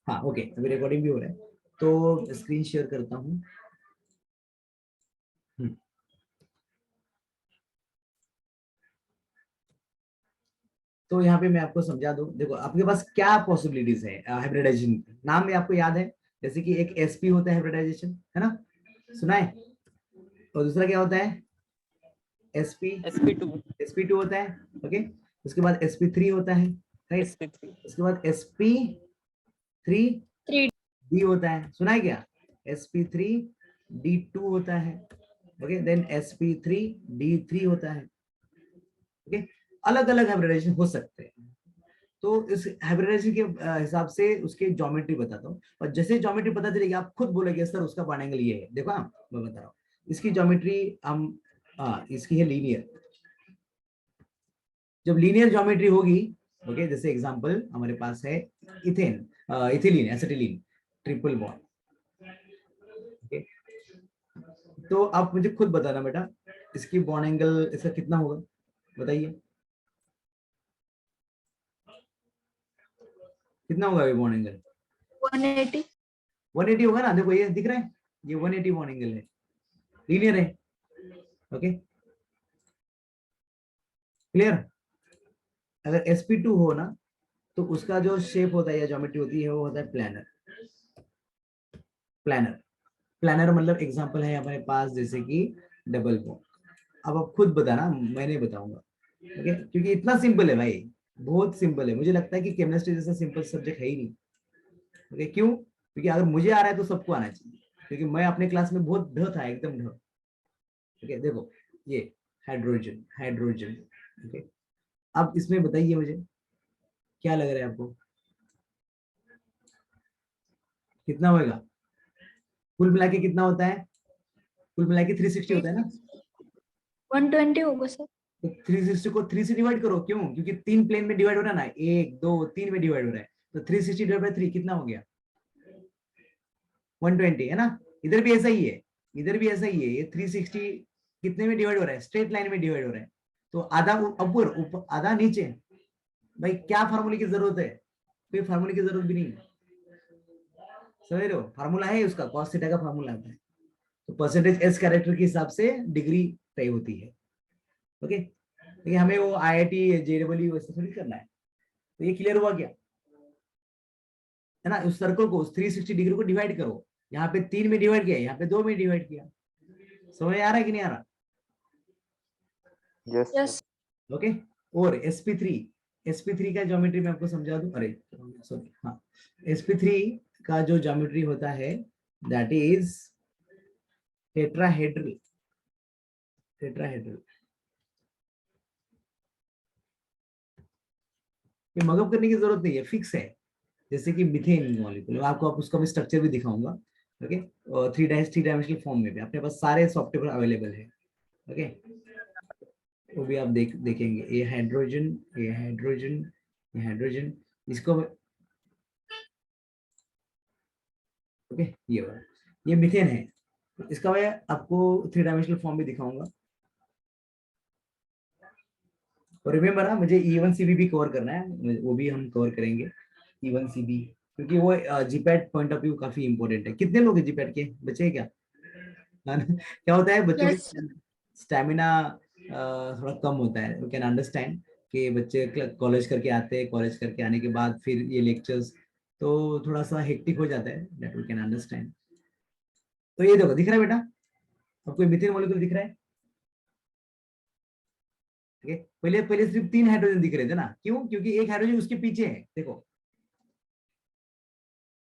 हाँ ओके, अभी रिकॉर्डिंग भी हो रहा है, तो स्क्रीन शेयर करता हूँ। तो यहाँ पे मैं आपको समझा दूं, देखो आपके पास क्या पॉसिबिलिटीज है हाइब्रिडाइजेशन। नाम में आपको याद है, जैसे कि एक एसपी होता है हाइब्रिडाइजेशन, है ना, सुना है। और दूसरा क्या होता है, एसपी, sp2 होता है, ओके। उसके बाद sp3 होता है, राइट। उसके बाद sp3 डी होता है, सुना है क्या, sp3d2 होता है, ओके। देन sp3d3 होता है, ओके। अलग अलग हाइब्रिडाइजेशन हो सकते हैं। तो इस हाइब्रिडाइजेशन के हिसाब से उसके ज्योमेट्री बताता हूँ, और जैसे ज्योमेट्री पता चलेगी आप खुद बोलोगे सर उसका पॉइंट एंगल ये है। देखो मैं बता रहा हूँ इसकी ज्योमेट्री, हम इसकी है लीनियर। जब लीनियर ज्योमेट्री होगी, ओके, जैसे एग्जांपल हमारे पास है ethane, ethylene, acetylene, triple bond, okay. तो आप मुझे खुद बताना बेटा, इसकी बॉन्ड एंगल इसका कितना होगा, बताइए कितना होगा ये बॉन्ड एंगल। 180। 180 होगा ना, देखो ये दिख रहा है, ये 180 बॉन्ड एंगल है, लीनियर है, ओके, क्लियर। अगर sp2 हो ना, तो उसका जो शेप होता है या ज्योमेट्री होती है वो होता है प्लानर। प्लानर, प्लानर मतलब एग्जांपल है हमारे पास जैसे कि डबल बॉन्ड। अब आप खुद बताना, मैं नहीं बताऊंगा, ओके, क्योंकि इतना सिंपल है भाई, बहुत सिंपल है। मुझे लगता है कि केमिस्ट्री जैसा सिंपल सब्जेक्ट है ही नहीं, ओके। क्यों, क्योंकि अगर मुझे आ रहा है तो सबको आना चाहिए, क्योंकि मैं अपने क्लास में बहुत ढ था, एकदम ढ, ओके। देखो ये हाइड्रोजन, हाइड्रोजन, ओके। अब इसमें बताइए मुझे क्या लग रहा है आपको, कितना होगा, कुल मिला के कितना होता है, कुल मिला के 360 होता है ना। 120 होगा सर। तो 360 को 3 से डिवाइड करो, क्यों, क्योंकि तीन प्लेन में डिवाइड हो रहा है ना, 1 2 3 में डिवाइड हो रहा है, तो 360 डिवाइड बाय 3 कितना हो गया, 120, है ना। इधर भी ऐसा ही है, इधर भी ऐसा ही है, ये 360 कितने में डिवाइड हो रहा है, स्ट्रेट लाइन में डिवाइड हो रहा है, तो आधा ऊपर आधा नीचे। भाई क्या फार्मूले की जरूरत है, कोई फार्मूले की जरूरत भी नहीं, समझ रहे हो। फार्मूला है उसका, cos थीटा का फार्मूला आता है, तो परसेंटेज एस कैरेक्टर के हिसाब से डिग्री तय होती है, ओके। लेकिन हमें वो IIT JEE वैसे थोड़ी करना है। तो ये क्लियर हुआ क्या, है ना। उस सर्कल को, उस 360 डिग्री को डिवाइड करो, यहाँ पे 3 में डिवाइड किया, यहाँ पे 2 में डिवाइड किया, समझ आ रहा है कि नहीं आ रहा, यस। ओके। और sp3 का ज्योमेट्री मैं आपको समझा दूं, अरे सॉरी, हाँ, sp3 का जो ज्योमेट्री होता है दैट इज टेट्राहेड्रल, टेट्राहेड्रल। ये मगअप करने की जरूरत नहीं है, फिक्स है। जैसे कि मिथेन मॉलिक्यूल, आपको आप उसका भी स्ट्रक्चर भी दिखाऊंगा, ओके। और थ्री डायमेंशनल फॉर्म में भी अपने पास सारे सॉफ्टवेयर अवेलेबल है, ओके। वो भी आप देखेंगे, ये हाइड्रोजन, ये हाइड्रोजन, ये हाइड्रोजन, इसको, ओके, ये मिथेन है। तो इसका मैं आपको थ्री डायमेंशनल फॉर्म भी दिखाऊंगा। और रिमेम्बर मुझे E1CB भी कवर करना है, वो भी हम कवर करेंगे, E1CB, क्योंकि वो जीपैट पॉइंट ऑफ व्यू काफी इंपॉर्टेंट है। कितने लोग हैं जीपैट के बच्चे हैं क्या, क्या होता है बच्चों यस। की स्टेमिना थोड़ा कम होता है, वी कैन अंडरस्टैंड कि बच्चे कॉलेज करके आते हैं, कॉलेज करके आने के बाद फिर ये लेक्चर्स, तो थोड़ा सा हेक्टिक हो जाता है, दैट वी कैन अंडरस्टैंड। तो ये देखो, दिख रहा है बेटा आपको, मिथेन मॉलिक्यूल दिख रहा है, ठीक है। पहले पहले सिर्फ 3 हाइड्रोजन दिख रहे थे ना, क्यों, क्योंकि एक हाइड्रोजन उसके पीछे है, देखो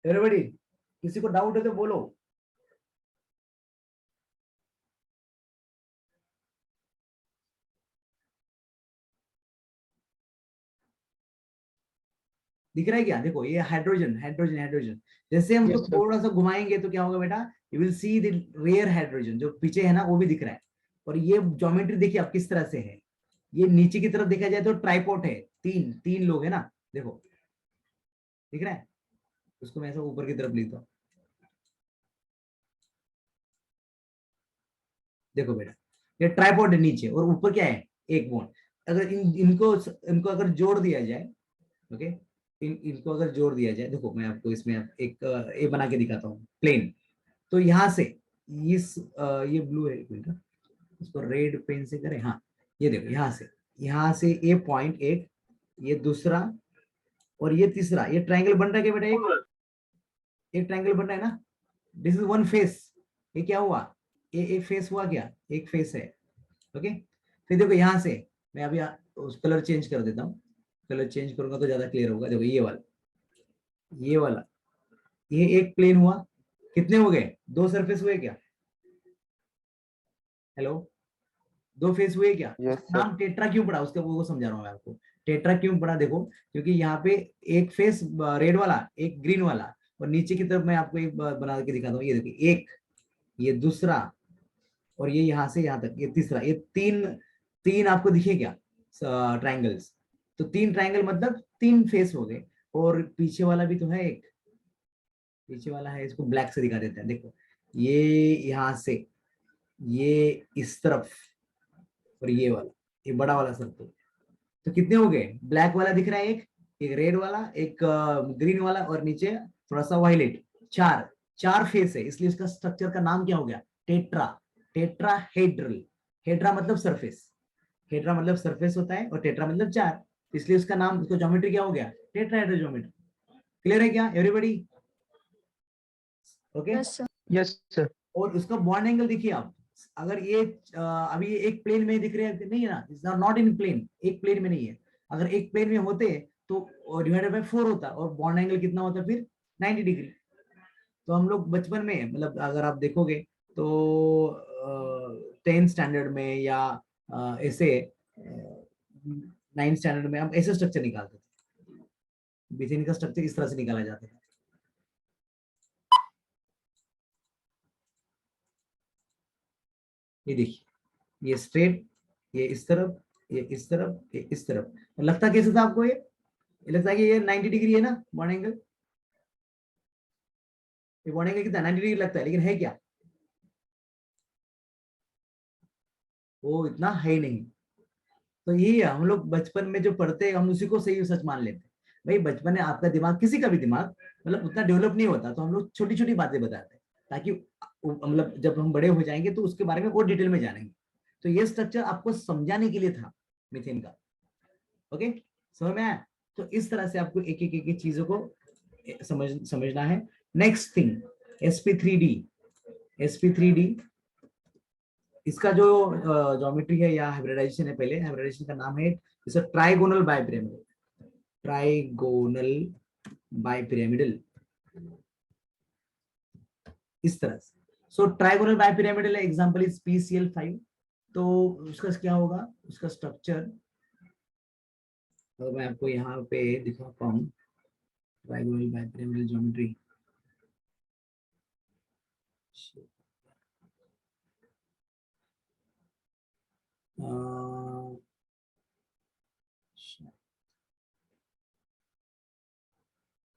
एवरीबॉडी, किसी को डाउट है तो बोलो। दिख रहा है क्या, देखो ये हाइड्रोजन, हाइड्रोजन, हाइड्रोजन। जैसे हम उसको थोड़ा सा घुमाएंगे तो क्या होगा बेटा, you will see the rare hydrogen जो पीछे है ना, वो भी दिख रहा है। और ये ज्योमेट्री देखिए आप किस तरह से है, ये नीचे की तरफ देखा जाए तो ट्राइपॉड है, तीन तीन लोग है ना, देखो दिख रहा है। उसको मैं ऐसा ऊपर की तरफ लिखता हूँ, देखो बेटा, ये ट्राइपॉड है नीचे, और ऊपर क्या है, एक बोन। अगर इनको इनको अगर जोड़ दिया जाए, ओके, इनको अगर जोड़ दिया जाए, देखो मैं आपको इसमें एक ए बना के दिखाता हूँ प्लेन। तो यहाँ से ये ब्लू है, एक मिनट, इसको रेड पेन से करें, हाँ ये देखो यहाँ से ये पॉइंट एक, ये दूसरा और ये तीसरा, ये ट्रायंगल बन रहा है क्या बेटा? एक ट्रायंगल बन रहा है ना, दिस इज वन फेस। ये क्या हुआ? ये एक फेस हुआ क्या? एक फेस है। ओके, फिर देखो यहाँ से मैं अभी उस कलर चेंज कर देता हूँ, कलर चेंज करूंगा तो ज्यादा क्लियर होगा। देखो ये वाला ये एक प्लेन हुआ, कितने हो गए? दो सरफेस हुए क्या? हेलो, दो फेस हुए क्या? यस उसका सर। नाम टेट्रा क्यों पड़ा? उसका वो समझा रहा हूँ मैं आपको। टेट्रा क्यों पड़ा? देखो क्योंकि यहाँ पे एक फेस रेड वाला, एक ग्रीन वाला, और नीचे की तरफ मैं आपको एक बना के दिखाता हूँ। ये देखिए, एक, ये दूसरा, और ये यहाँ से यहाँ तक ये तीसरा, ये तीन तीन आपको दिखे क्या ट्रायंगल्स? तो तीन ट्रायंगल मतलब तीन फेस हो गए। और पीछे वाला भी तो है एक, पीछे वाला है, इसको ब्लैक से दिखा देते हैं। देखो ये यहाँ से ये इस तरफ, और ये वाला, ये बड़ा वाला सर्कल, तो कितने हो गए? ब्लैक वाला दिख रहा है एक रेड वाला, एक ग्रीन वाला, और नीचे थोड़ा सा वायलेट। चार चार फेस है, इसलिए इसका स्ट्रक्चर का नाम क्या हो गया? टेट्रा। टेट्राहेड्रल। हेड्रा मतलब सरफेस, हेड्रा मतलब सरफेस होता है, और टेट्रा मतलब चार, इसलिए उसका नाम, उसका ज्योमेट्री क्या हो गया? Tetrahedral geometry. क्लियर है क्या everybody? Okay. Yes sir. Yes sir. और उसका बॉन्ड एंगल देखिए आप, अगर ये अभी ये एक प्लेन में दिख रहे हैं नहीं है ना, इट्स नॉट इन प्लेन, एक प्लेन में नहीं है। अगर एक प्लेन में होते तो डिवाइडेड बाय 4 होता, और बॉन्ड एंगल कितना होता फिर? 90 डिग्री। तो हम लोग बचपन में, मतलब अगर आप देखोगे तो 10th स्टैंडर्ड में या ऐसे 9th स्टैंडर्ड में हम ऐसे स्ट्रक्चर निकालते थे। मीथेन का स्ट्रक्चर इस तरह से निकाला जाता था। ये देखिए, ये स्ट्रेट, ये इस तरफ, ये इस तरफ, ये इस तरफ। लगता कैसे था आपको? ये लगता है कि ये 90 डिग्री है ना बॉन्ड एंगल? ये बॉन्ड एंगल कितना 90 डिग्री लगता है, लेकिन है क्या? वो इतना है नहीं। तो ये हम लोग बचपन में जो पढ़ते हैं, हम उसी को सही सच मान लेते हैं। भाई बचपन में आपका दिमाग, किसी का भी दिमाग मतलब उतना डेवलप नहीं होता, तो हम लोग छोटी छोटी बातें बताते हैं, ताकि मतलब जब हम बड़े हो जाएंगे तो उसके बारे में और डिटेल में जानेंगे। तो ये स्ट्रक्चर आपको समझाने के लिए था मीथेन का। ओके, समझ में आया? तो इस तरह से आपको एक एक चीजों को समझना है। Next thing, sp3d। sp3d इसका जो ज्योमेट्री है या हाइब्रिडाइजेशन है, पहले हाइब्रिडाइजेशन का नाम है इसका ट्राइगोनल बाइपिरामिडल। ट्राइगोनल बाइपिरामिडल, इस तरह से। So trigonal bipyramidal example is PCl5। तो उसका क्या होगा? उसका स्ट्रक्चर अगर मैं आपको यहाँ पे दिखाता हूँ, ट्राइगोनल बाइपिरामिडल ज्योमेट्री,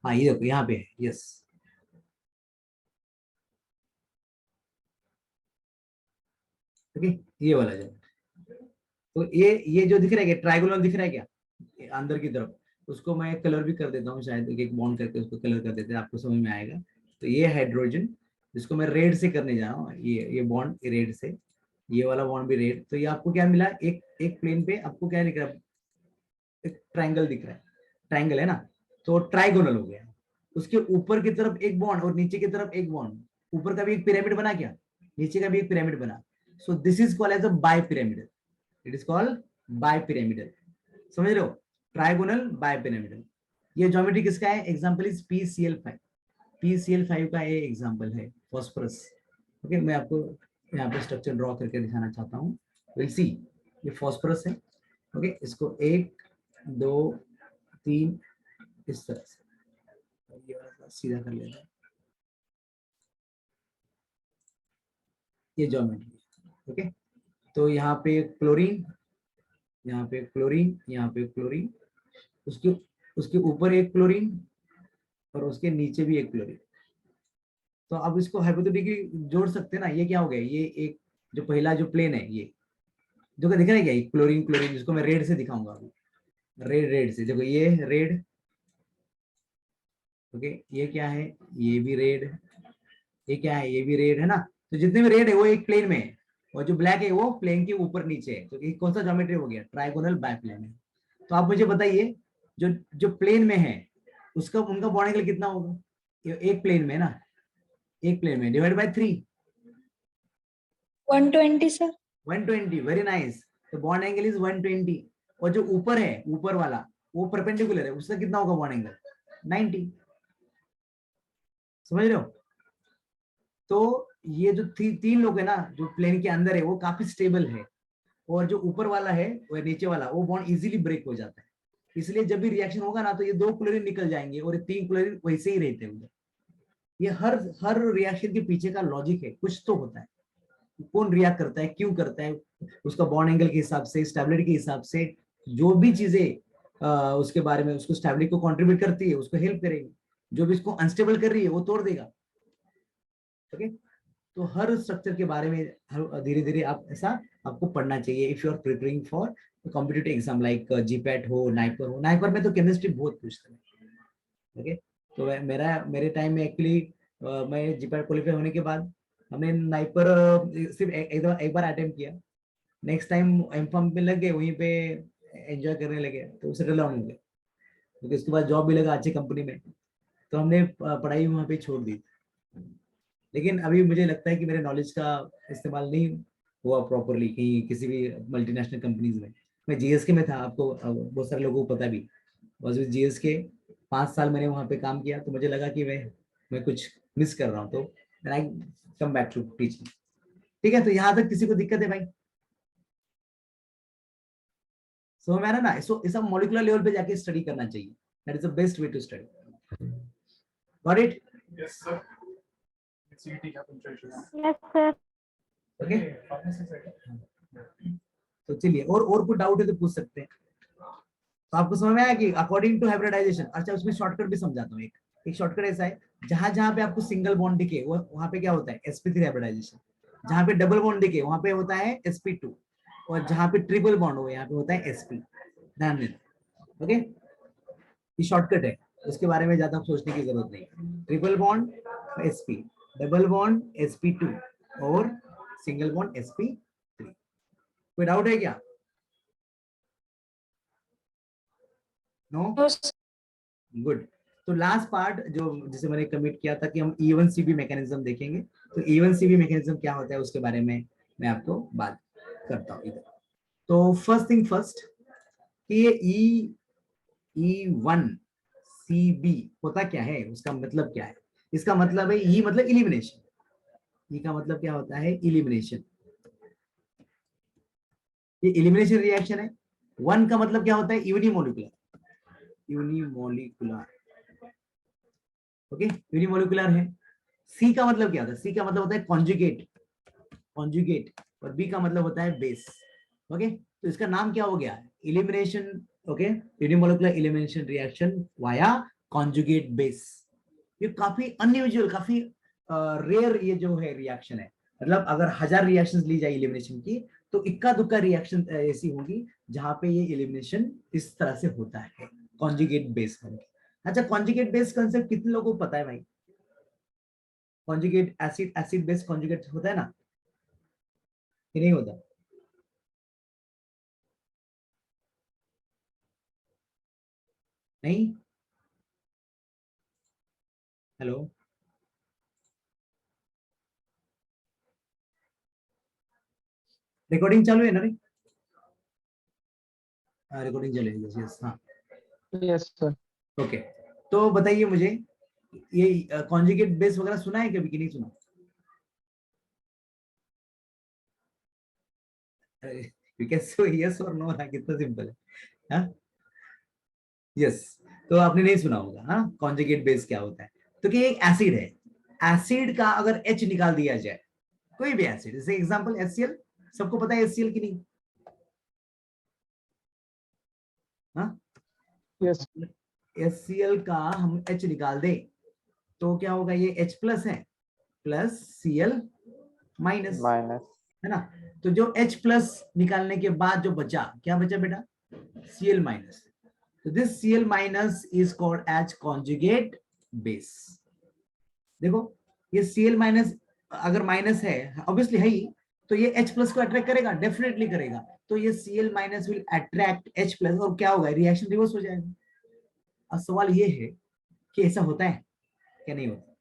हाँ ये देखो यहाँ पे है, यस। ओके, ये वाला ज्योमेट्री। तो ये जो दिख रहा है क्या, ट्राइगोनल दिख रहा है क्या अंदर की तरफ? उसको मैं कलर भी कर देता हूँ, शायद एक बॉन्ड करके उसको कलर कर देते हैं, आपको समझ में आएगा। तो ये हाइड्रोजन, जिसको मैं रेड से करने जा रहा हूँ, ये बॉन्ड रेड से, ये वाला बॉन्ड भी रेड। तो ये आपको क्या मिला? एक एक प्लेन पे आपको क्या दिख रहा है? एक ट्राइंगल दिख रहा है, ट्राइंगल है ना, तो ट्राइगोनल हो गया। उसके ऊपर की तरफ एक बॉन्ड और नीचे की तरफ एक बॉन्ड, ऊपर का भी एक पिरामिड बना क्या, नीचे का भी एक पिरामिड बना। So this is called as a bipyramidal. It is called bipyramidal. समझ रहे हो? Trigonal bipyramidal. ये ज्योमेट्री किसका है? Example is PCl5। PCl5 का ये एग्जांपल है फॉस्फोरस। ओके, मैं आपको यहाँ पे स्ट्रक्चर ड्रॉ करके दिखाना चाहता हूँ। विल सी, ये फॉस्फोरस है। ओके, इसको 1 2 3 इस तरह से, ये वाला सीधा कर लेते हैं। ये ज्योमेट्री। ओके, तो यहाँ पे क्लोरीन, यहाँ पे क्लोरीन, यहाँ पे क्लोरीन, उसके उसके ऊपर एक क्लोरीन, और उसके नीचे भी एक क्लोरीन। तो अब इसको हाइपोथेटिकली जोड़ सकते हैं ना। ये क्या हो गया? ये एक जो पहला जो प्लेन है, ये जो दिख रहा है क्या, क्लोरीन क्लोरीन, जिसको मैं रेड से दिखाऊंगा अभी। रेड रेड से देखो, ये रेड, ओके ये क्या है, ये भी रेड, ये क्या है, ये भी रेड है ना। तो जितने भी रेड है वो एक प्लेन में है, और जो ब्लैक है वो प्लेन के ऊपर नीचे है। तो ये कौन सा ज्योमेट्री हो गया, ट्राइगोनल बाइप्लेन है। तो आप मुझे बताइए जो जो प्लेन में है उसका उनका बॉन्ड एंगल कितना होगा, ये एक प्लेन में ना, एक प्लेन में divide by 3, 120 sir. 120, very nice. तो बॉन्ड एंगल इज 120, और जो ऊपर है ऊपर वाला वो परपेंडिकुलर है, उसका कितना होगा बॉन्ड एंगल, 90। समझ रहे हो। तो ये जो तीन लोग है ना जो प्लेन के अंदर है वो काफी स्टेबल है, और जो ऊपर वाला है वो नीचे वाला वो बॉन्ड इजीली ब्रेक हो जाता है। इसलिए जब भी रिएक्शन होगा ना तो ये 2 क्लोरीन निकल जाएंगे और ये 3 क्लोरीन वैसे ही रहते हैं। ये हर रिएक्शन के पीछे का लॉजिक है, कुछ तो होता है, कौन रिएक्ट करता है, क्यों करता है, उसका बॉन्ड एंगल के हिसाब से, स्टेबिलिटी के हिसाब से, जो भी चीजें उसके बारे में उसको स्टेबिलिटी को कंट्रीब्यूट करती है उसको हेल्प करेगी, जो भी इसको अनस्टेबल कर रही है वो तोड़ देगा। ओके तो हर स्ट्रक्चर के बारे में धीरे धीरे आप ऐसा आपको पढ़ना चाहिए if you are preparing for competitive exam like GPAT हो, नाइपर हो। नाइपर में तो केमिस्ट्री बहुत पूछते हैं। ओके तो मेरे टाइम में एक्चुअली मैं जीपैट क्वालिफाई होने के बाद हमने नाइपर सिर्फ एक बार अटेम्प्ट किया। नेक्स्ट टाइम एमफार्म में लग गए, वहीं पे एंजॉय करने लगे, तो सेटल डाउन हो गए, क्योंकि उसके बाद जॉब भी लगा अच्छी कंपनी में, तो हमने पढ़ाई वहाँ पे छोड़ दी। लेकिन अभी मुझे लगता है कि मेरे नॉलेज का इस्तेमाल नहीं हुआ प्रॉपरली कहीं किसी भी मल्टीनेशनल कंपनीज में। मैं जीएसके में था, आपको बहुत सारे लोगों को पता भी, बस जीएसके 5 साल मैंने वहाँ पे काम किया, तो मुझे लगा कि मैं कुछ मिस कर रहा हूँ, तो आई कम बैक टू टीचिंग। ठीक है, तो यहाँ तक किसी को दिक्कत है भाई? समझ में आ रहा ना। इसको इस मॉलिक्यूलर लेवल पे जाके स्टडी करना चाहिए, that is the best way to study. Got it? Yes, sir. CET का punctuation है. Yes sir. ओके Pharmacy से. तो चलिए, और कुछ डाउट है तो पूछ सकते हैं। तो आपको समझ में आया कि अकॉर्डिंग टू हाइब्रिडाइजेशन। अच्छा उसमें शॉर्टकट भी समझाता हूँ। एक शॉर्टकट ऐसा है, जहां जहां पे आपको सिंगल बॉन्ड दिखे वहां पे क्या होता है, sp3 हाइब्रिडाइजेशन। जहां पे डबल बॉन्ड दिखे वहां पे होता है sp2, और जहां पे ट्रिपल बॉन्ड हो यहाँ पे होता है sp। ध्यान देना। ओके ये शॉर्टकट है, उसके बारे में ज्यादा सोचने की जरूरत नहीं। Triple bond sp, double bond sp2, और सिंगल बॉन्ड sp3। कोई डाउट है क्या? नो? गुड। तो लास्ट पार्ट जो जिसे मैंने कमिट किया था कि हम E1CB मैकेनिज्म देखेंगे, तो E1CB मैकेनिज्म क्या होता है उसके बारे में मैं आपको बात करता हूँ इधर। तो फर्स्ट थिंग फर्स्ट, कि ये E1CB होता क्या है, उसका मतलब क्या है? इसका मतलब है E मतलब इलिमिनेशन। E का मतलब क्या होता है, इलिमिनेशन। ये इलिमिनेशन रिएक्शन है। 1 का मतलब क्या होता है, यूनिमोलिकुलर। यूनिमोलिकुलर, ओके यूनिमोलिकुलर है। सी का मतलब क्या होता है, सी का मतलब होता है कॉन्जुगेट, कॉन्जुगेट, और बी का मतलब होता है बेस। ओके तो इसका नाम क्या हो गया, elimination. Okay unimolecular elimination reaction via conjugate base. ये काफी अनयूजुअल, काफी रेयर ये जो है रिएक्शन है। मतलब अगर 1000 रिएक्शंस ली जाए इलिमिनेशन की, तो इक्का दुक्का रिएक्शन ऐसी होगी जहां पे ये इलिमिनेशन इस तरह से होता है, कॉन्जुगेट बेस होगी। अच्छा कॉन्जुगेट बेस कांसेप्ट कितने लोगों को पता है भाई? कॉन्जुगेट एसिड बेस कॉन्जुगेट होता है ना, कि नहीं होता? नहीं? हेलो, रिकॉर्डिंग चालू है ना रे? हाँ रिकॉर्डिंग चल रही है, यस हाँ। Yes, sir. ओके तो बताइए मुझे, ये कॉन्जुगेट बेस वगैरह सुना है कभी कि नहीं सुना? यू कैन से यस और नो ना, कितना सिंपल है। हाँ यस, तो आपने नहीं सुना होगा। हाँ कॉन्जुगेट बेस क्या होता है, तो कि एक एसिड है, एसिड का अगर H निकाल दिया जाए, कोई भी एसिड, जैसे एग्जांपल HCl, सबको पता है HCl की नहीं? हाँ Yes. HCl का हम H निकाल दे तो क्या होगा, ये H प्लस है प्लस Cl माइनस, है ना। तो जो H प्लस निकालने के बाद जो बचा, क्या बचा बेटा, Cl माइनस। तो this Cl minus is called as conjugate base. देखो ये Cl माइनस अगर माइनस है, ऑब्वियसली है ही, तो ये H प्लस को अट्रैक्ट करेगा, डेफिनेटली करेगा। तो ये Cl minus will attract H plus, और क्या होगा, रिएक्शन रिवर्स हो जाएगा। अब सवाल ये है कि ऐसा होता है क्या, नहीं होता?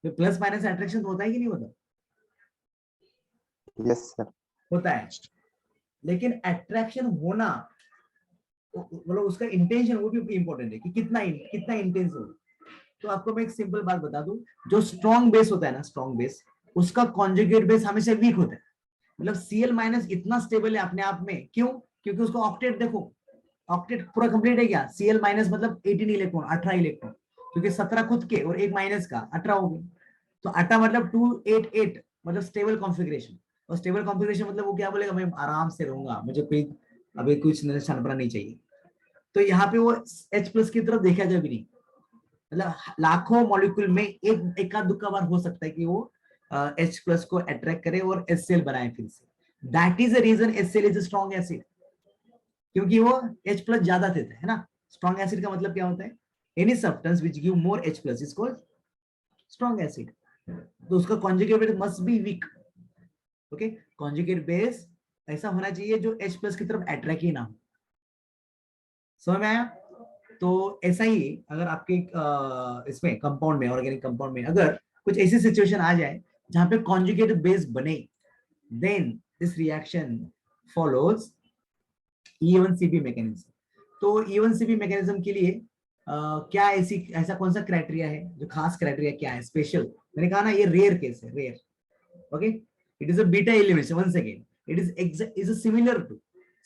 तो प्लस माइनस अट्रैक्शन होता है कि नहीं होता? Yes sir. होता है, लेकिन अट्रैक्शन होना, मतलब उसका इंटेंशन वो भी इंपॉर्टेंट है कि कितना इंटेंस हो। तो आपको मैं एक सिंपल बात बता दूं, जो स्ट्रॉन्ग बेस होता है ना, स्ट्रॉन्ग बेस, उसका कॉन्जुगेट बेस हमेशा वीक होता है। मतलब Cl माइनस इतना स्टेबल है अपने आप में, क्यों? क्योंकि उसका ऑक्टेट देखो, ऑक्टेट पूरा कंप्लीट है क्या? Cl माइनस मतलब 18 इलेक्ट्रॉन, 18 इलेक्ट्रॉन, क्योंकि 17 खुद के और एक माइनस का 18 हो गए। तो 18 मतलब 288, मतलब स्टेबल कॉन्फ़िगरेशन। और स्टेबल कॉन्फ़िगरेशन मतलब वो क्या बोलेगा, मैं आराम से रहूंगा, मुझे कोई अभी कुछ छनपना नहीं चाहिए। तो यहाँ पे वो H प्लस की तरफ देखा जाए भी नहीं, मतलब लाखों मॉलिक्यूल में एक आध दुक्का बार हो सकता है कि वो H प्लस को अट्रैक्ट करे और HCl बनाए फिर से। That is the reason HCl is a strong acid, क्योंकि वो H प्लस ज्यादा देता है ना। स्ट्रॉन्ग एसिड का मतलब क्या होता है? Any substance which give more H plus is called strong acid. तो उसका conjugate base must be weak. Okay, conjugate base ऐसा होना चाहिए जो H प्लस की तरफ अट्रैक्ट ही ना हो। समझ में आया? तो ऐसा ही अगर आपके इसमें कंपाउंड में, ऑर्गेनिक कंपाउंड में अगर कुछ ऐसी सिचुएशन आ जाए जहां पे कॉन्जुगेट बेस बने, then this reaction follows E1CP mechanism. तो E1CP मैकेनिज्म के लिए क्या ऐसा कौन सा क्राइटेरिया है, जो खास क्राइटेरिया क्या है स्पेशल? मैंने कहा ना ये रेयर केस है, rare. Okay, it is a beta element. Once again it is similar to,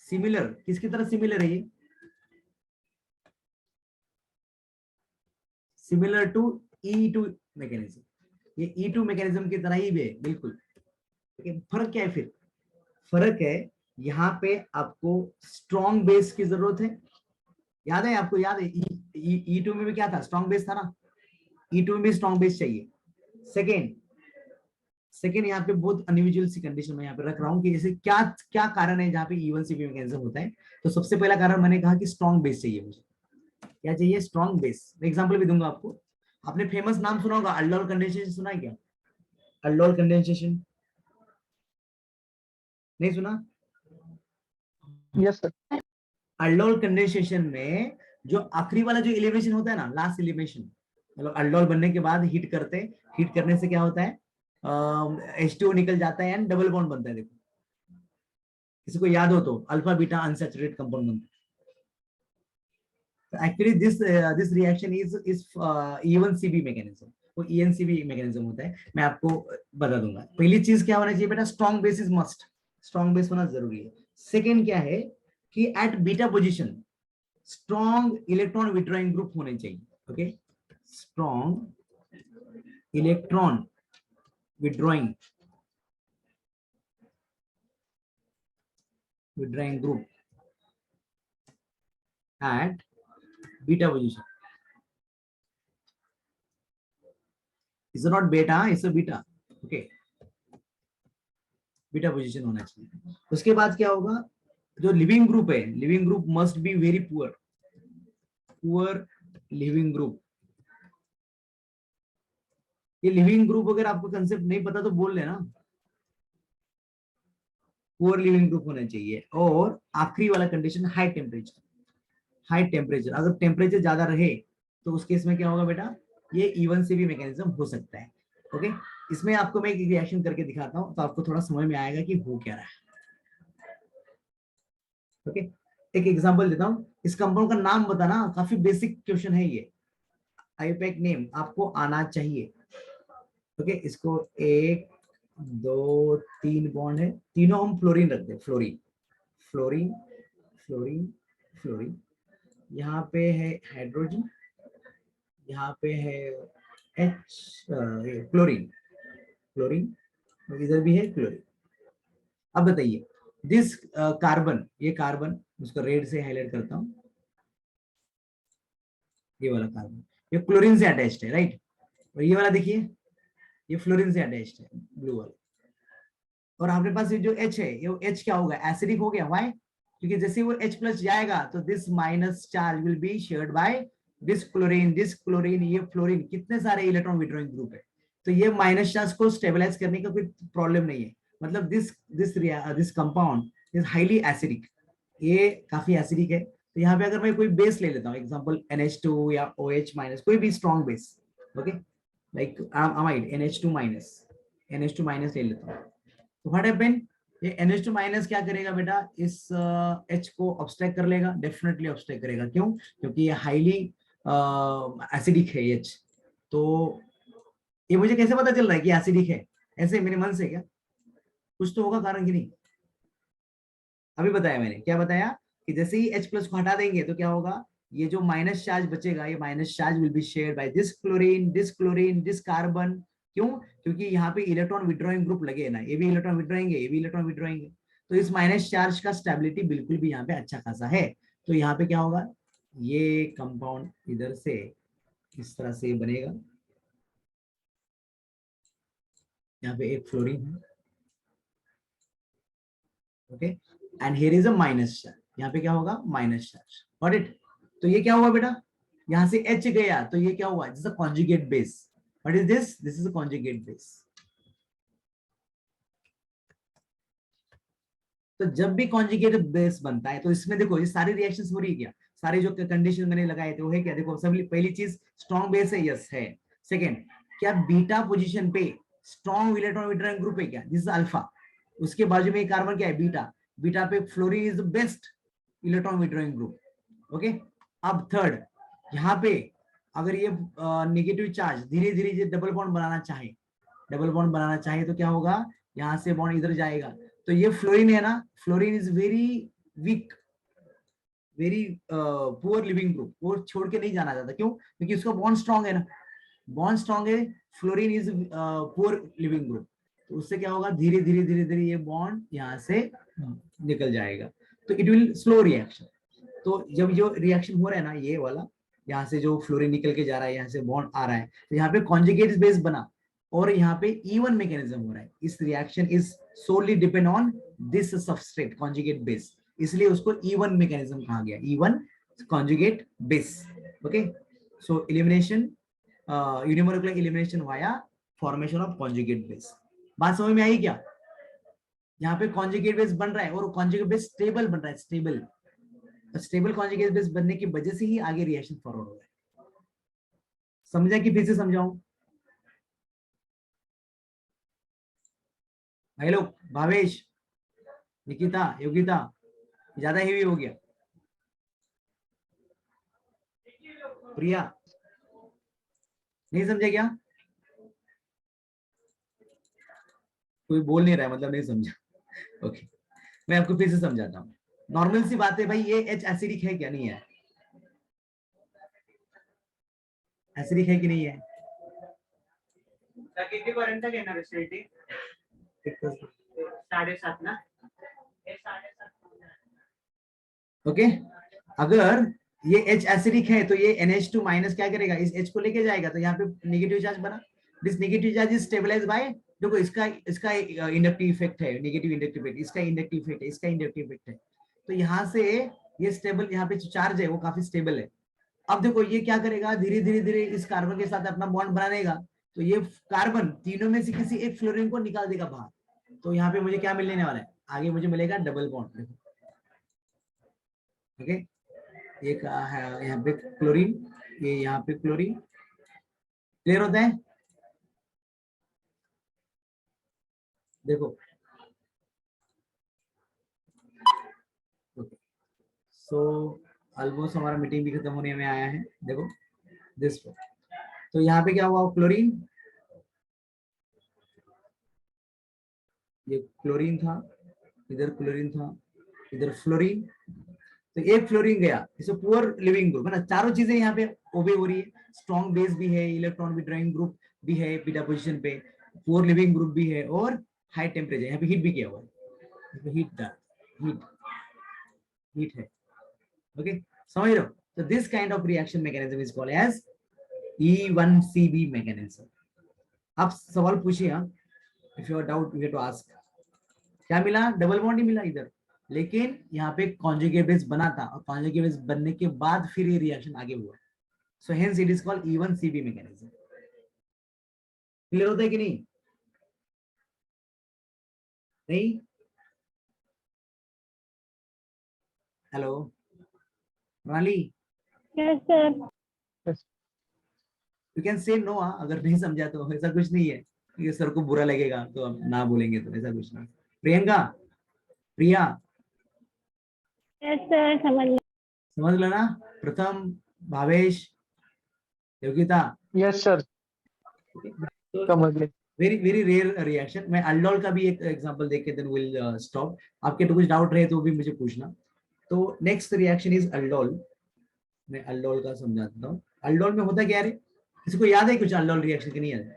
similar किसकी तरह सिमिलर है ये? Similar to E2 mechanism. ये E2 मैकेनिज्म की तरह ही है बिल्कुल। फर्क क्या है फिर? फर्क है यहाँ पे आपको स्ट्रॉन्ग बेस की जरूरत है। याद है आपको? याद है E2 में भी क्या था? स्ट्रॉन्ग बेस था ना। E2 में भी स्ट्रॉन्ग बेस चाहिए। सेकेंड यहाँ पे बहुत अनयूजुअल सी कंडीशन में यहाँ पे रख रहा हूँ कि जैसे क्या क्या कारण है जहाँ पे E1CP मैकेनिज्म होता है। तो सबसे पहला कारण मैंने कहा कि स्ट्रॉन्ग बेस चाहिए मुझे। क्या चाहिए? Strong base. एग्जांपल भी दूंगा आपको। आपने फेमस नाम सुना होगा, अल्डोल कंडेंसेशन सुना है क्या? अल्डोल कंडेंसेशन नहीं सुना? Yes, sir. अल्डोल कंडेंसेशन में जो आखिरी वाला जो एलिवेशन होता है ना, लास्ट एलिवेशन, मतलब अल्डोल बनने के बाद हीट करते, हीट करने से क्या होता है, H2O निकल जाता है एंड डबल बॉन्ड बनता है। देखो किसी को याद हो तो अल्फा बीटा अनसैचुरेटेड कंपाउंड बनता है। Actually this reaction is E1CP mechanism. वो ENCP मैकेनिज्म होता है, मैं आपको बता दूंगा। पहली चीज क्या होना चाहिए बेटा? Strong base is must, strong base होना जरूरी है। सेकेंड क्या है कि at beta position strong electron withdrawing group होने चाहिए। Okay, strong electron withdrawing group at beta position. Is not बेटा, it's a beta. Okay, beta position होना चाहिए। उसके बाद क्या होगा? जो लिविंग ग्रुप है, leaving group must be very poor, poor leaving group. ये लिविंग ग्रुप अगर आपको कंसेप्ट नहीं पता तो बोल लेना। पुअर लिविंग ग्रुप होना चाहिए। और आखिरी वाला condition high temperature. High temperature, अगर टेम्परेचर ज्यादा रहे तो उस केस में क्या होगा बेटा? ये E1CP मैकेनिज्म हो सकता है। ओके, इसमें आपको मैं एक रिएक्शन करके दिखाता हूँ तो आपको थोड़ा समझ में आएगा कि हो क्या रहा है। ओके, एक एग्जांपल देता हूँ। इस कंपाउंड का नाम बताना, काफी बेसिक क्वेश्चन है ये। आईयूपैक नेम आपको आना चाहिए। ओके, इसको 1 2 3 बॉन्ड है, तीनों हम फ्लोरीन रखते हैं। Fluorine fluorine fluorine fluorine. यहाँ पे है हाइड्रोजन, यहाँ पे है H क्लोरीन, क्लोरीन, इधर भी है क्लोरीन। अब बताइए दिस कार्बन, ये कार्बन, उसको रेड से हाईलाइट करता हूँ, ये वाला कार्बन ये क्लोरीन से अटैच्ड है, राइट। और ये वाला देखिए, ये फ्लोरीन से अटैच्ड है, ब्लू वाला। और आपके पास ये जो H है, ये H क्या होगा? एसिडिक हो गया। व्हाई? क्योंकि जैसे वो H प्लस जाएगा तो this minus charge will be shared by this chlorine, ये फ्लोरीन, कितने सारे इलेक्ट्रॉन विड्रॉइंग ग्रुप है, तो ये माइनस चार्ज को स्टेबलाइज करने का कोई प्रॉब्लम नहीं है। मतलब this compound is highly acidic, ये काफी एसिडिक है। तो यहाँ पे अगर मैं कोई बेस ले लेता हूँ, एग्जांपल NH2 या OH माइनस, कोई भी strong base, okay, like amide NH2 minus ले लेता हूँ, तो व्हाट हैपन, ये NH2 माइनस क्या करेगा बेटा, इस H को ऑब्स्ट्रैक्ट कर लेगा, डेफिनेटली ऑब्स्ट्रैक्ट करेगा। क्यों? क्योंकि ये हाईली एसिडिक है H। तो ये मुझे कैसे पता चल रहा है कि एसिडिक है? ऐसे मेरे मन से क्या? कुछ तो होगा कारण कि नहीं? अभी बताया मैंने, क्या बताया कि जैसे ही H प्लस को हटा देंगे तो क्या होगा, ये जो माइनस चार्ज बचेगा, ये minus charge will be shared by this chlorine, this carbon. क्यों? क्योंकि यहाँ पे इलेक्ट्रॉन विड्रॉइंग ग्रुप लगे ना, ये भी इलेक्ट्रॉन विड्रॉइंगे, ये भी इलेक्ट्रॉन विड्रॉइंगे, तो इस माइनस चार्ज का स्टेबिलिटी बिल्कुल भी यहाँ पे अच्छा खासा है। तो यहाँ पे क्या होगा, ये कंपाउंड इधर से इस तरह से बनेगा, यहाँ पे एक फ्लोरीन है, okay, and here is a minus charge, यहाँ पे क्या होगा, माइनस चार्ज, गॉट इट। तो ये क्या हुआ बेटा, यहाँ से H गया तो ये क्या हुआ, this is a conjugate base. What is this is a conjugate base. तो जब भी कॉन्जुगेट बेस बनता है तो इसमें देखो ये सारी रिएक्शंस हो रही है क्या, सारे जो कंडीशन मैंने लगाए थे वो है क्या, देखो सबसे पहली चीज स्ट्रॉन्ग बेस है, यस है। सेकेंड, क्या बीटा पोजीशन पे स्ट्रॉन्ग इलेक्ट्रॉन विड्रॉइंग ग्रुप है क्या, दिस इज अल्फा। उसके बाजू में कार्बन क्या है, बीटा, बीटा पे fluorine is the best electron withdrawing group, okay. अब थर्ड, यहाँ पे अगर ये नेगेटिव चार्ज धीरे धीरे डबल बॉन्ड बनाना चाहे तो क्या होगा, यहाँ से बॉन्ड इधर जाएगा, तो ये फ्लोरीन है ना, fluorine is very weak, very poor leaving group, वो छोड़ के नहीं जाना चाहता। क्यों? क्योंकि उसका बॉन्ड स्ट्रॉन्ग है ना, बॉन्ड स्ट्रॉन्ग है, fluorine is poor leaving group, तो उससे क्या होगा, धीरे धीरे ये बॉन्ड यहाँ से निकल जाएगा, तो इट विल स्लो रिएक्शन। तो जब जो रिएक्शन हो रहा है ना, ये वाला यहाँ से जो फ्लोरीन निकल के जा रहा है, यहाँ से बॉन्ड आ रहा है, तो यहाँ पे कॉन्जुगेट बेस बना और यहाँ पे इवन मैकेनिज्म हो रहा है। इस reaction is solely depend on this substrate conjugate base, इसलिए उसको इवन मैकेनिज्म कहा गया, E one conjugate base, okay. So elimination, unimolecular elimination via formation of conjugate base. बात समझ में आई क्या? यहाँ पे कॉन्जुगेट बेस बन रहा है और कॉन्जुगेट बेस स्टेबल बन रहा है, स्टेबल कॉन्जुगेट बेस बनने की वजह से ही आगे रिएक्शन फॉरवर्ड हो रहा है। समझा कि फिर से समझाऊं? भाई लोग, भावेश, निकिता, योगिता, ज्यादा हेवी हो गया? प्रिया, नहीं समझे क्या? कोई बोल नहीं रहा है, मतलब नहीं समझा, ओके। मैं आपको फिर से समझाता हूँ। नॉर्मल सी बात है भाई, ये H एसिडिक है क्या, नहीं है? एसिडिक है कि नहीं है? किती पर्यंत घेणार एसिडिटी? 7.5 ना, 7.5। ओके, अगर ये H एसिडिक है तो ये NH2 माइनस क्या करेगा, इस H को लेके जाएगा, तो यहाँ पे नेगेटिव चार्ज बना, this negative charge is stabilise by, देखो इसका इंडक्टिव इफेक्ट है, नेगेटिव इंडक्टिव इफेक्ट, इसका इंडक्टिव इफेक्ट है, इसका इंडक्टिव इफेक्ट है, तो यहाँ से ये स्टेबल, यहाँ पे जो चार्ज है वो काफी स्टेबल है। अब देखो ये क्या करेगा, धीरे धीरे इस कार्बन के साथ अपना बॉन्ड बनाएगा, तो ये कार्बन तीनों में से किसी एक फ्लोरीन को निकाल देगा बाहर, तो यहाँ पे मुझे क्या मिलने वाला है, आगे मुझे मिलेगा डबल बॉन्ड, ओके। एक है यहाँ पे क्लोरीन, ये यहाँ पे क्लोरीन, क्लियर होता है? देखो, सो ऑलमोस्ट हमारा मीटिंग भी खत्म होने में आया है। देखो दिस, तो यहाँ पे क्या हुआ, क्लोरीन, ये क्लोरीन था, इधर क्लोरीन था, इधर फ्लोरीन, तो एक फ्लोरीन गया, इसे पुअर लिविंग ग्रुप है ना, चारों चीजें यहाँ पे ओबे हो रही है, स्ट्रॉन्ग बेस भी है, इलेक्ट्रॉन विड्रॉइंग ग्रुप भी है बीटा पोजीशन पे, पुअर लिविंग ग्रुप भी है, और हाई टेम्परेचर, यहाँ पे हीट भी किया हुआ है, हीट है, ओके, समझ रहे हो? तो this kind of reaction mechanism is called as E1CB mechanism. आप सवाल पूछिए, if you are doubt you have to ask. क्या मिला, डबल बॉन्ड ही मिला इधर, लेकिन यहाँ पे कॉन्जुगेट बेस बना था और कॉन्जुगेट बेस बनने के बाद फिर ये रिएक्शन आगे हुआ. So hence it is called E one CB mechanism. Clear होता है कि नहीं? नहीं? Hello Pranali, Yes, sir. You can say no. अगर नहीं समझा तो ऐसा कुछ नहीं है ये सर को बुरा लगेगा तो हम ना बोलेंगे, तो ऐसा कुछ नहीं. प्रियंका, प्रिया, Yes, sir. समझ लो ना? प्रथम, भावेश, योगिता. Yes, sir. तो समझ ले. Very very rare reaction. मैं अल्डोल का भी एक एग्जांपल देख के देन विल स्टॉप. आपके तो कुछ डाउट रहे तो भी मुझे पूछना. तो नेक्स्ट रिएक्शन इज अल्डोल. मैं अल्डोल का समझाता हूँ. अल्डोल में होता क्या है? किसी को याद है कुछ अल्डोल रिएक्शन की? नहीं याद?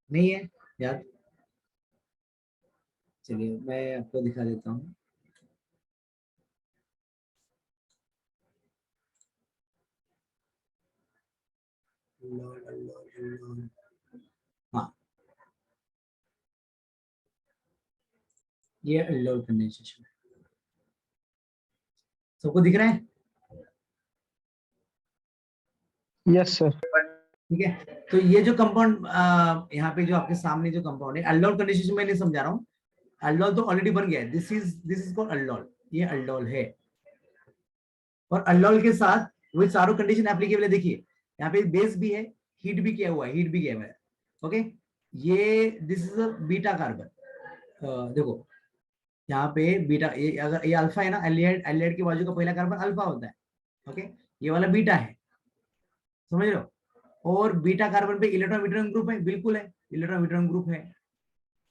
नहीं है याद? चलिए मैं आपको दिखा देता हूँ. हाँ, ये अल्डोल कंडेंसेशन सबको दिख रहा है? Yes, sir. ठीक है. तो ये जो कंपाउंड यहाँ पे जो आपके सामने जो कंपाउंड है अल्डोल कंडेंसेशन मैं नहीं समझा रहा हूँ. अल्डोल तो ऑलरेडी बन गया है. This is called aldol. ये अल्डोल है. और अल्डोल के साथ वो चारों कंडीशन एप्लीकेबल है. देखिए यहाँ पे बेस भी है, हीट भी किया हुआ है, हीट भी किया हुआ है. ओके, ये this is a beta carbon. देखो यहाँ पे बीटा, ये अगर ये अल्फा है ना, एल्डिहाइड के बाजू का पहला कार्बन अल्फा होता है. ओके, ये वाला बीटा है, समझ लो. और बीटा कार्बन पे इलेक्ट्रॉन विटरन ग्रुप है, बिल्कुल है, इलेक्ट्रॉन विटरन ग्रुप है.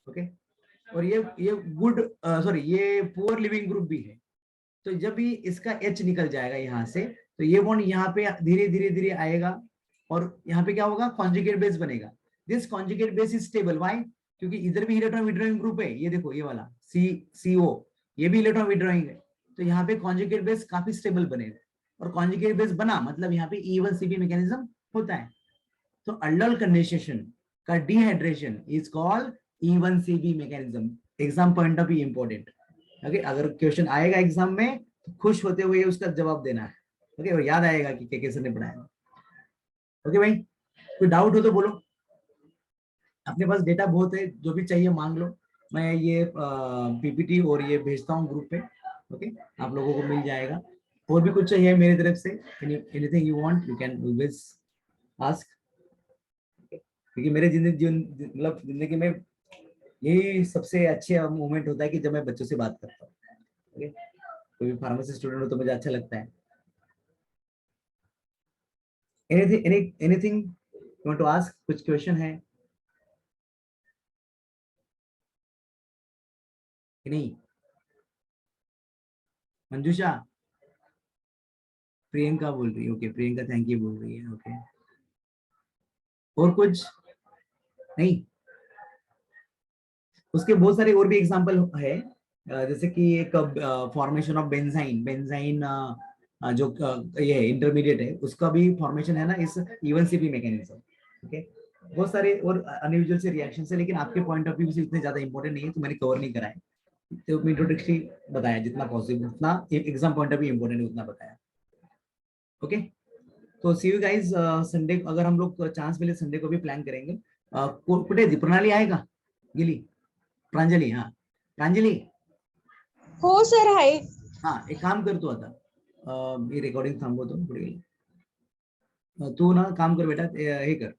ओके, और ये गुड सॉरी ये पुअर लिविंग ग्रुप भी है. तो जब भी इसका H निकल जाएगा यहाँ से, तो ये बॉन्ड यहाँ पे धीरे धीरे धीरे आएगा और यहाँ पे क्या होगा? कॉन्जुगेट बेस बनेगा. This conjugate base is stable. Why? क्योंकि इधर भी इलेक्ट्रॉन विड्रॉइंग ग्रुप है. ये देखो ये वाला CO, ये भी इलेक्ट्रॉन विड्रॉइंग है. तो यहाँ पे कॉन्जुगेट बेस काफी स्टेबल बनेगा. और कॉन्जुगेट बेस बना मतलब यहाँ पे E1 CP मैकेनिज्म होता है. तो अल्डोल कंडेंसेशन का dehydration is called E1 CP mechanism. Exam point of view important. Okay, अगर क्वेश्चन आएगा एग्जाम में तो खुश होते हुए उसका जवाब देना है. ओके, और याद आएगा कि क्या कैसे ने पढ़ाया. ओके भाई, कोई डाउट हो तो बोलो. अपने पास डेटा बहुत है, जो भी चाहिए मांग लो. मैं ये PPT और ये भेजता हूँ ग्रुप पे. ओके, आप लोगों को मिल जाएगा. और भी कुछ चाहिए मेरी तरफ से, anything you want you can always ask. क्योंकि मेरे मतलब जिंदगी में यही सबसे अच्छा मोमेंट होता है कि जब मैं बच्चों से बात करता हूँ. ओके, कोई भी फार्मेसी स्टूडेंट हो तो मुझे अच्छा लगता है. Anything you want to ask? कुछ क्वेश्चन है कि नहीं? मंजूषा, प्रियंका बोल रही है. ओके, प्रियंका थैंक यू बोल रही है. ओके, और कुछ नहीं? उसके बहुत सारे और भी एग्जांपल है. जैसे कि एक फॉर्मेशन ऑफ बेंजाइन जो ये इंटरमीडिएट है उसका भी फॉर्मेशन है ना इस E1 CP मैकेनिज्म. ओके, बहुत सारे और अनयूजुअल से रिएक्शन है, लेकिन आपके पॉइंट ऑफ व्यू से इतने ज्यादा इंपॉर्टेंट नहीं है तो मैंने कवर नहीं कराया. तो मैं इंट्रोडक्टरी बताया जितना पॉसिबल, उतना exam point of view important है उतना बताया. ओके, तो सी यू गाइस संडे. अगर हम लोग चांस मिले संडे को भी प्लान करेंगे. कुठे प्रणाली आएगा? गिली, प्रांजली. हाँ प्रांजली. हो सर आहे. हाँ, एक काम करतो आता. मी रेकॉर्डिंग थांबवतो पुढे. तू ना काम कर बेटा, हे कर